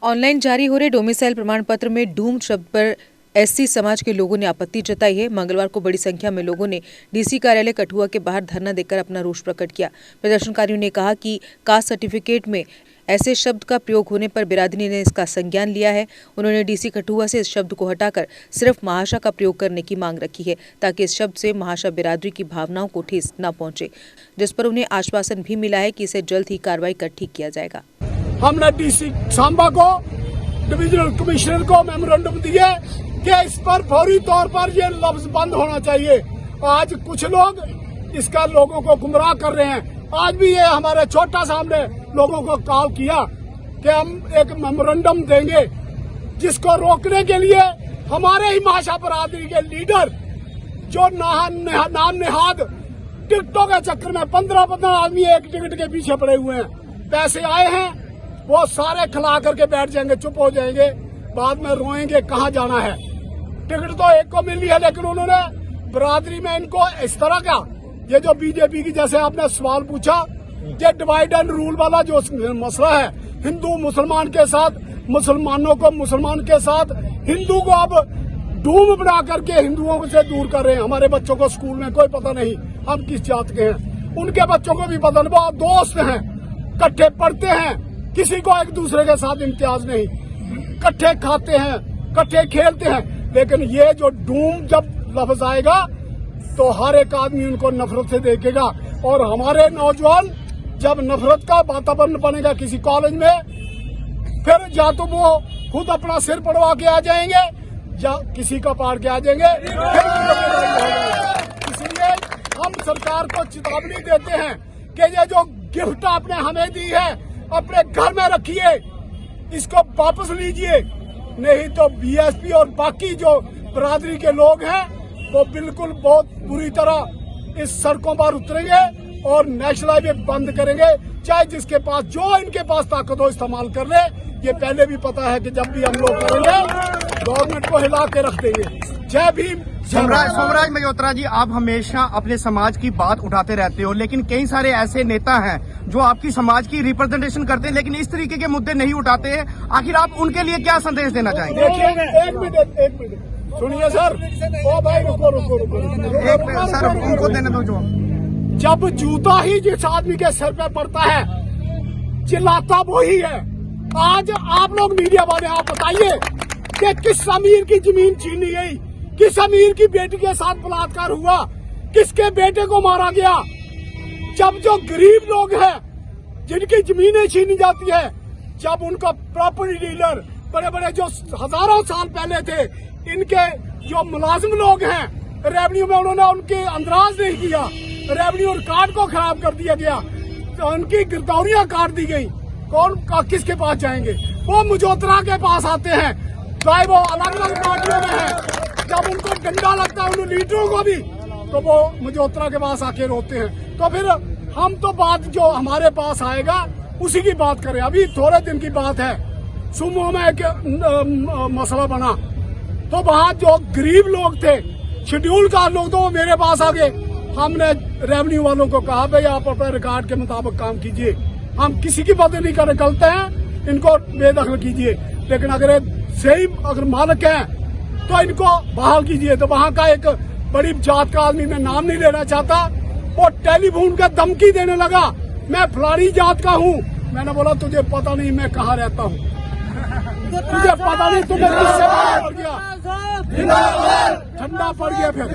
Online जारी हो रहे डोमिसाइल प्रमाण पत्र में डूम्ड शब्द पर एससी समाज के लोगों ने आपत्ति जताई है। मंगलवार को बड़ी संख्या में लोगों ने डीसी कार्यालय कठुआ के बाहर धरना देकर अपना रोष प्रकट किया। प्रदर्शनकारियों ने कहा कि कास्ट सर्टिफिकेट में ऐसे शब्द का प्रयोग होने पर बिरादरी ने इसका संज्ञान लिया है। उन्होंने डीसी कठुआ से इस शब्द को हटाकर सिर्फ महाशा का प्रयोग करने की मांग रखी है, ताकि इस शब्द से महाशा बिरादरी की भावनाओं को ठेस न पहुंचे, जिस पर उन्हें आश्वासन भी मिला है कि इसे जल्द ही कार्रवाई कर ठीक किया जाएगा। हमने डीसी सांबा को, डिविजनल कमिश्नर को मेमोरेंडम दिए कि इस पर फौरी तौर पर ये लफ्ज बंद होना चाहिए। आज कुछ लोग इसका लोगों को गुमराह कर रहे हैं। आज भी ये हमारे छोटा सामने लोगों को कॉल किया कि हम एक मेमोरेंडम देंगे, जिसको रोकने के लिए हमारे ही महाशा बरादरी के लीडर जो नाम नेहाद टिकटों के चक्कर में 15 आदमी एक टिकट के पीछे पड़े हुए हैं। पैसे आए हैं, वो सारे खिला करके बैठ जाएंगे, चुप हो जाएंगे, बाद में रोएंगे कहाँ जाना है। टिकट तो एक को मिली है, लेकिन उन्होंने बरादरी में इनको इस तरह का, ये जो बीजेपी की जैसे आपने सवाल पूछा, ये डिवाइड एंड रूल वाला जो मसला है, हिंदू मुसलमान के साथ, मुसलमानों को मुसलमान के साथ, हिंदू को अब डूम बना करके हिंदुओं से दूर कर रहे हैं। हमारे बच्चों को स्कूल में कोई पता नहीं हम किस जात के हैं, उनके बच्चों को भी पता नहीं, वो दोस्त हैं, इकट्ठे पढ़ते हैं, किसी को एक दूसरे के साथ इम्तियाज नहीं, इकट्ठे खाते हैं, इकट्ठे खेलते हैं। लेकिन ये जो डूम जब लफ्ज आएगा तो हर एक आदमी उनको नफरत से देखेगा, और हमारे नौजवान जब नफरत का वातावरण बनेगा किसी कॉलेज में, फिर या तो वो खुद अपना सिर पड़वा के आ जाएंगे या किसी का पाड़ के आ जाएंगे। इसलिए हम सरकार को चेतावनी देते हैं कि ये जो गिफ्ट आपने हमें दी है अपने घर में रखिए, इसको वापस लीजिए, नहीं तो बीएसपी और बाकी जो बरादरी के लोग हैं वो बिल्कुल बहुत बुरी तरह इस सड़कों पर उतरेंगे और नेशनल हाईवे बंद करेंगे। चाहे जिसके पास जो इनके पास ताकत हो इस्तेमाल कर ले। ये पहले भी पता है कि जब भी हम लोग करेंगे गवर्नमेंट को हिला के रख देंगे। जय भीम। सोमराज मल्होत्रा जी, आप हमेशा अपने समाज की बात उठाते रहते हो, लेकिन कई सारे ऐसे नेता हैं जो आपकी समाज की रिप्रेजेंटेशन करते हैं लेकिन इस तरीके के मुद्दे नहीं उठाते हैं। आखिर आप उनके लिए क्या संदेश देना चाहेंगे? देखिए, एक मिनट सुनिए सर। ओ भाई रुको सर, उनको देने दो। जो जब जूता ही जिस आदमी के सर पे पड़ता है चिल्लाता वो ही है। आज आप लोग मीडिया वाले आप बताइए कि किस अमीर की जमीन छीनी गई, किस अमीर की बेटी के साथ बलात्कार हुआ, किसके बेटे को मारा गया। जब जो गरीब लोग हैं जिनकी जमीनें छीनी जाती है, जब उनका प्रॉपर्टी डीलर बड़े बड़े जो हजारों साल पहले थे, इनके जो मुलाजिम लोग हैं रेवेन्यू में, उन्होंने उनके अंदराज नहीं किया, रेवेन्यू रिकॉर्ड को खराब कर दिया गया, तो उनकी गिरदौरियां काट दी गई। कौन किसके पास जाएंगे? वो मल्होत्रा के पास आते हैं, चाहे वो अलग अलग पार्टियों में है। जब उनको डंडा लगता है उन लीडरों को भी, तो वो मल्होत्रा के पास आके रोते हैं। तो फिर हम तो बात जो हमारे पास आएगा उसी की बात करें। अभी थोड़े दिन की बात है, सुमो में एक मसला बना, तो वहाँ जो गरीब लोग थे, शेड्यूल का लोग, तो वो मेरे पास आ गए। हमने रेवेन्यू वालों को कहा भाई आप अपने रिकॉर्ड के मुताबिक काम कीजिए, हम किसी की मदद नहीं कर गलत हैं, इनको बेदखल कीजिए, लेकिन अगर सही अगर मालिक हैं तो इनको बहाल कीजिए। तो वहाँ का एक बड़ी जात का आदमी, मैं नाम नहीं लेना चाहता, वो टेलीफोन का धमकी देने लगा, मैं फलानी जात का हूँ। मैंने बोला तुझे पता नहीं मैं कहाँ रहता हूँ, तुझे पता नहीं तुम्हें किससे पड़ गया, ठंडा पड़ गया। फिर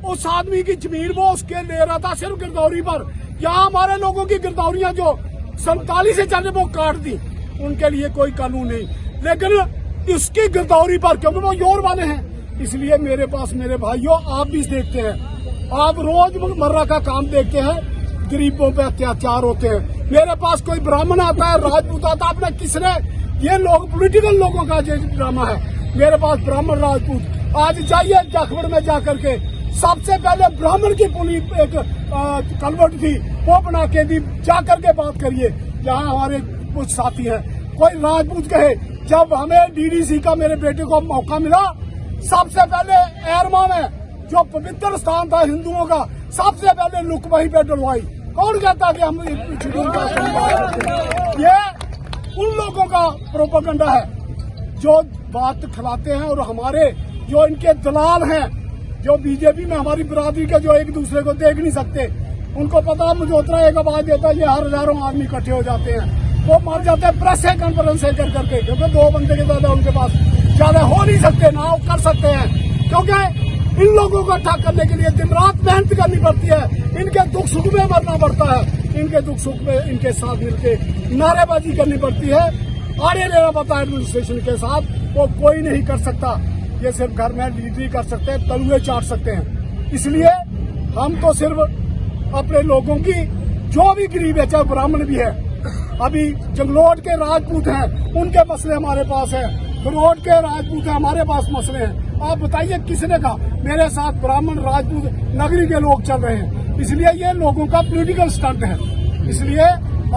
उस आदमी की जमीन वो उसके ले रहा था सिर्फ गिरदौरी पर। यहाँ हमारे लोगों की गिरदौरियां जो 47 से चल रही वो काट दी, उनके लिए कोई कानून नहीं, लेकिन इसकी गिरदौरी पर, क्योंकि वो योर वाले हैं। इसलिए मेरे पास, मेरे भाइयों, आप भी देखते हैं, आप रोजमर्रा का काम देखते हैं, गरीबों पे अत्याचार होते हैं। मेरे पास कोई ब्राह्मण आता है, राजपूत आता है, आपने किसने, ये लोग पॉलिटिकल लोगों का जो ड्रामा है। मेरे पास ब्राह्मण राजपूत, आज जाइए जाखबड़ में जाकर के, सबसे पहले ब्राह्मण की पुलिस एक कन्वर्ट थी, वो बना के दी, जाकर के बात करिए। यहाँ हमारे कुछ साथी हैं, कोई राजपूत कहे, जब हमें डीडीसी का मेरे बेटे को मौका मिला, सबसे पहले एरमा में जो पवित्र स्थान था हिंदुओं का, सबसे पहले लुक वहीं पे डलवाई। कौन कहता कि हम ये उन लोगों का प्रोपेगेंडा है जो बात खिलाते हैं। और हमारे जो इनके दलाल हैं, जो बीजेपी में हमारी बिरादरी के, जो एक दूसरे को देख नहीं सकते, उनको पता मल्होत्रा एक आवाज देता है, ये हर हजारों आदमी इकट्ठे हो जाते हैं, वो मर जाते हैं प्रेस कॉन्फ्रेंस कर करके, क्योंकि 2 बंदे के ज्यादा उनके पास ज्यादा हो नहीं सकते, ना वो कर सकते हैं, क्योंकि इन लोगों को अटैक करने के लिए दिन रात मेहनत करनी पड़ती है, इनके दुख सुख में मरना पड़ता है, इनके दुख सुख में इनके साथ मिलकर नारेबाजी करनी पड़ती है। आड़े लेना पड़ता है एडमिनिस्ट्रेशन के साथ, वो कोई नहीं कर सकता, ये सिर्फ घर में लीडरी कर सकते हैं, तलुए चाट सकते हैं। इसलिए हम तो सिर्फ अपने लोगों की, जो भी गरीब है, चाहे ब्राह्मण भी है, अभी जंगलोट के राजपूत हैं, उनके मसले हमारे पास है, खरोट के राजपूत हैं, हमारे पास मसले हैं। आप बताइए किसने कहा? मेरे साथ ब्राह्मण राजपूत नगरी के लोग चल रहे हैं। इसलिए ये लोगों का पॉलिटिकल स्टंट है। इसलिए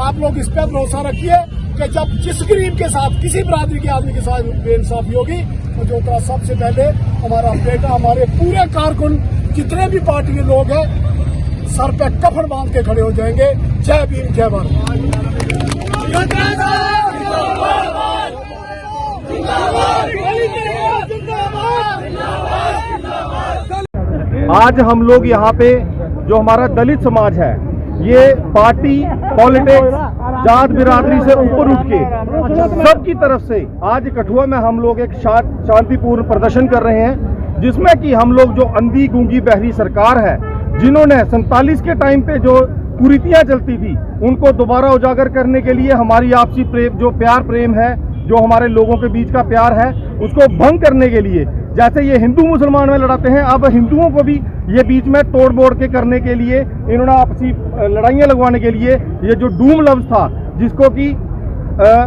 आप लोग इस पर भरोसा रखिए कि जब जिस गरीब के साथ, किसी बरादरी के आदमी के साथ बेइंसाफी होगी, तो जो सबसे पहले हमारा बेटा, हमारे पूरे कारकुन, जितने भी पार्टी के लोग हैं, सर पे कफन बांध के खड़े हो जाएंगे। जय भीम, जय भारत। आज हम लोग यहाँ पे जो हमारा दलित समाज है, ये पार्टी, पॉलिटिक्स, जात बिरादरी से ऊपर उठ के सबकी तरफ से आज कठुआ में हम लोग एक शांतिपूर्ण प्रदर्शन कर रहे हैं, जिसमें कि हम लोग जो अंधी गूंगी बहरी सरकार है, जिन्होंने 47 के टाइम पे जो कुरीतियां चलती थी, उनको दोबारा उजागर करने के लिए हमारी आपसी प्रेम, जो प्यार प्रेम है, जो हमारे लोगों के बीच का प्यार है, उसको भंग करने के लिए, जैसे ये हिंदू मुसलमान में लड़ाते हैं, अब हिंदुओं को भी ये बीच में तोड़ बोड़ के करने के लिए, इन्होंने आपसी लड़ाइयाँ लगवाने के लिए ये जो डूम लफ्ज था, जिसको कि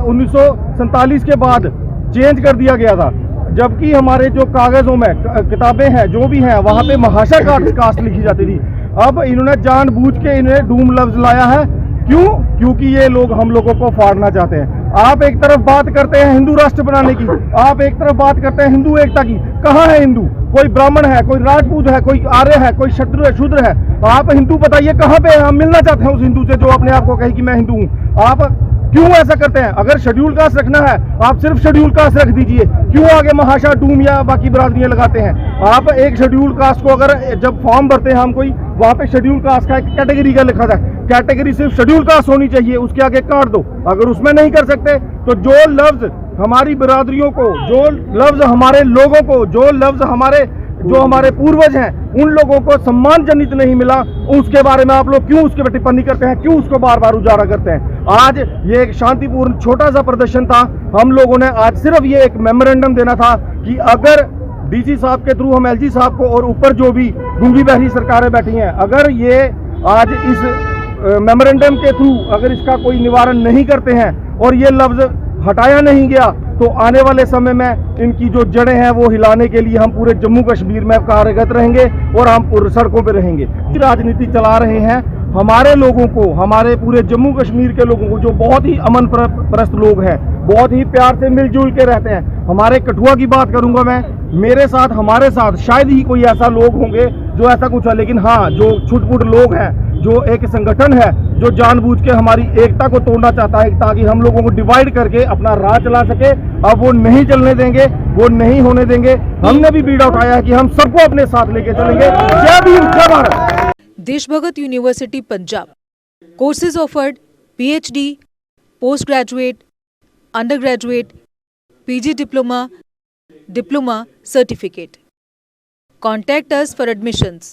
1947 के बाद चेंज कर दिया गया था, जबकि हमारे जो कागजों में किताबें हैं, जो भी हैं, वहाँ पे महाशा कास्ट लिखी जाती थी। अब इन्होंने जानबूझ के इन्हें डूम लफ्ज लाया है। क्यों? क्योंकि ये लोग हम लोगों को फाड़ना चाहते हैं। आप एक तरफ बात करते हैं हिंदू राष्ट्र बनाने की, आप एक तरफ बात करते हैं हिंदू एकता की। कहाँ है हिंदू? कोई ब्राह्मण है, कोई राजपूत है, कोई आर्य है, कोई शूद्र है। आप हिंदू बताइए कहाँ पे है? हम मिलना चाहते हैं उस हिंदू से जो अपने आप को कहे कि मैं हिंदू हूँ। आप क्यों ऐसा करते हैं? अगर शेड्यूल कास्ट रखना है, आप सिर्फ शेड्यूल कास्ट रख दीजिए। क्यों आगे महाशा, डूम या बाकी बरादरियां लगाते हैं? आप एक शेड्यूल कास्ट को, अगर जब फॉर्म भरते हैं हम कोई, वहाँ पे शेड्यूल कास्ट का एक कैटेगरी का लिखा था, कैटेगरी सिर्फ शेड्यूल कास्ट होनी चाहिए, उसके आगे काट दो। अगर उसमें नहीं कर सकते तो जो लफ्ज हमारी बिरादरियों को, जो लफ्ज हमारे लोगों को, जो लफ्ज हमारे पूर्वज हैं, उन लोगों को सम्मान जनित नहीं मिला, उसके बारे में आप लोग क्यों उसके पे टिप्पणी करते हैं? क्यों उसको बार बार उजागर करते हैं? आज ये एक शांतिपूर्ण छोटा सा प्रदर्शन था। हम लोगों ने आज सिर्फ ये एक मेमोरेंडम देना था कि अगर डीसी साहब के थ्रू हम एलजी साहब को, और ऊपर जो भी गूंगी बहरी सरकारें बैठी हैं, अगर ये आज इस मेमोरेंडम के थ्रू अगर इसका कोई निवारण नहीं करते हैं और ये लफ्ज हटाया नहीं गया, तो आने वाले समय में इनकी जो जड़ें हैं वो हिलाने के लिए हम पूरे जम्मू कश्मीर में कार्यरत रहेंगे और हम सड़कों पर रहेंगे। राजनीति चला रहे हैं हमारे लोगों को, हमारे पूरे जम्मू कश्मीर के लोगों को, जो बहुत ही अमन परस्त लोग हैं, बहुत ही प्यार से मिलजुल के रहते हैं। हमारे कठुआ की बात करूंगा मैं, मेरे साथ, हमारे साथ शायद ही कोई ऐसा लोग होंगे जो ऐसा कुछ है, लेकिन हाँ, जो छुटपुट लोग हैं, जो एक संगठन है जो जानबूझ के हमारी एकता को तोड़ना चाहता है ताकि हम लोगों को डिवाइड करके अपना राज चला सके, अब वो नहीं चलने देंगे, वो नहीं होने देंगे। हमने भी बीड़ा उठाया है कि हम सबको अपने साथ लेके चलेंगे। जय भीम, जय Bharat. Deshbhagat university Punjab courses offered PhD, post graduate, under graduate, PG diploma, certificate. Contact us for admissions.